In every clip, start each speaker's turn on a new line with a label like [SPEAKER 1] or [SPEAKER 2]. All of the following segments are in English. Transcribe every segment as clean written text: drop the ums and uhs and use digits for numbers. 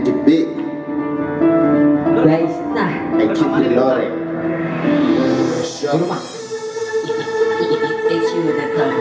[SPEAKER 1] and the big.
[SPEAKER 2] Guys, nah.
[SPEAKER 1] I keep it loaded. Shut
[SPEAKER 2] Rumah.
[SPEAKER 3] It's you that come.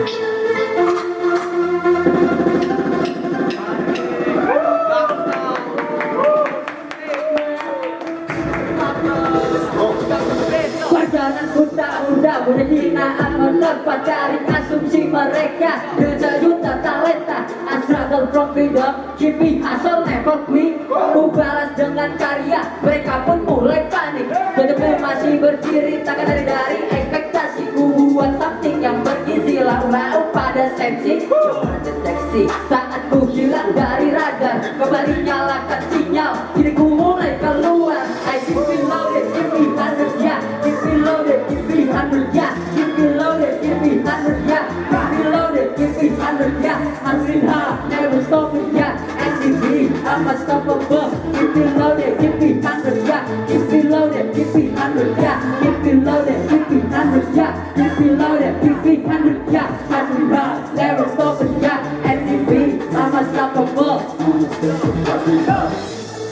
[SPEAKER 2] Perjalanan kuda-kuda berhinaan menurut pacarin asumsi mereka dengan sejuta talenta. I struggle from freedom, keep me hustle never quit. Ku balas dengan karya, mereka pun mulai panik. Hidupku masih berdiri, takkan dari ekspektasi. Ku buat something yang bergizi, lalu pada sensi. Coba deteksi saat ku hilang dari radar, kembali nyalakan sinyal. Kini ku mulai keluar. I keep it loaded, keep me 100 ya. Keep me loaded, keep me 100 ya. Keep me loaded, keep me 100 ya. Keep me loaded, keep me 100 ya. Hustling hard, never stopping ya. MTV, I'm unstoppable. Keep me loaded, keep me 100 ya. Keep me loaded, keep me 100 ya. Keep me loaded, keep me 100 ya. Keep me loaded, keep me 100 ya. Hustling hard, never stopping ya. MTV, I'm unstoppable.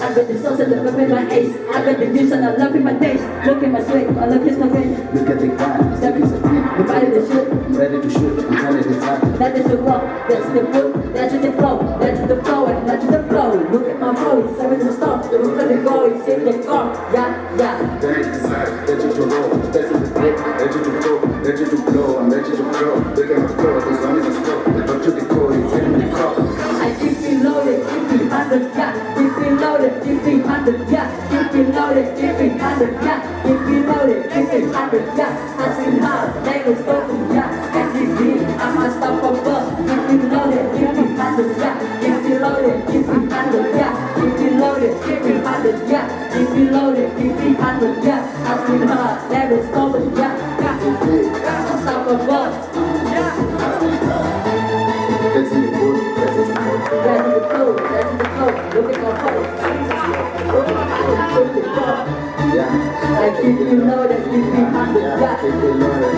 [SPEAKER 2] I got the sauce and the pepper in my ace. I got the juice and I love in my taste. Look at my sweat, I love kiss my face.
[SPEAKER 1] Look at the guy, step is a flip.
[SPEAKER 2] The body the shoot,
[SPEAKER 1] I'm ready to shoot, I'm ready to fire.
[SPEAKER 2] that is the rock, that's the foot, that's the flow, that's the flow, and that's the flow. Look at my flow, it's seven to stop. Look at the go, it's in the car. Yeah, yeah.
[SPEAKER 1] Ready to decide, ready to roll. That's in the flip, ready to go, ready to blow. I'm ready to grow. Look at my flow, as long as I slow. I go to the core, it's in the car.
[SPEAKER 2] I keep it loaded, keep it 100 yeah. Keep it loaded, keep it 100 yeah. Keep it loaded, keep it 100 yeah. Keep it loaded, keep it 100 yeah. Hustling hard, never stopping yeah. MTV, I'm unstoppable. Keep it loaded, keep it 100 yeah. Keep it loaded, keep it 100 yeah. Keep it loaded, keep it 100 yeah. Keep it loaded, keep it 100 yeah. Hustling hard, never stopping yeah. I'm unstoppable.
[SPEAKER 1] That's in the boat, that's in the boat.
[SPEAKER 2] That's the flow, that's the flow. Look at my flow. Look at my flow, look at the flow.
[SPEAKER 1] Yeah,
[SPEAKER 2] I keep it loaded, keep it 100
[SPEAKER 1] yeah,
[SPEAKER 2] yeah.
[SPEAKER 1] keep it loaded,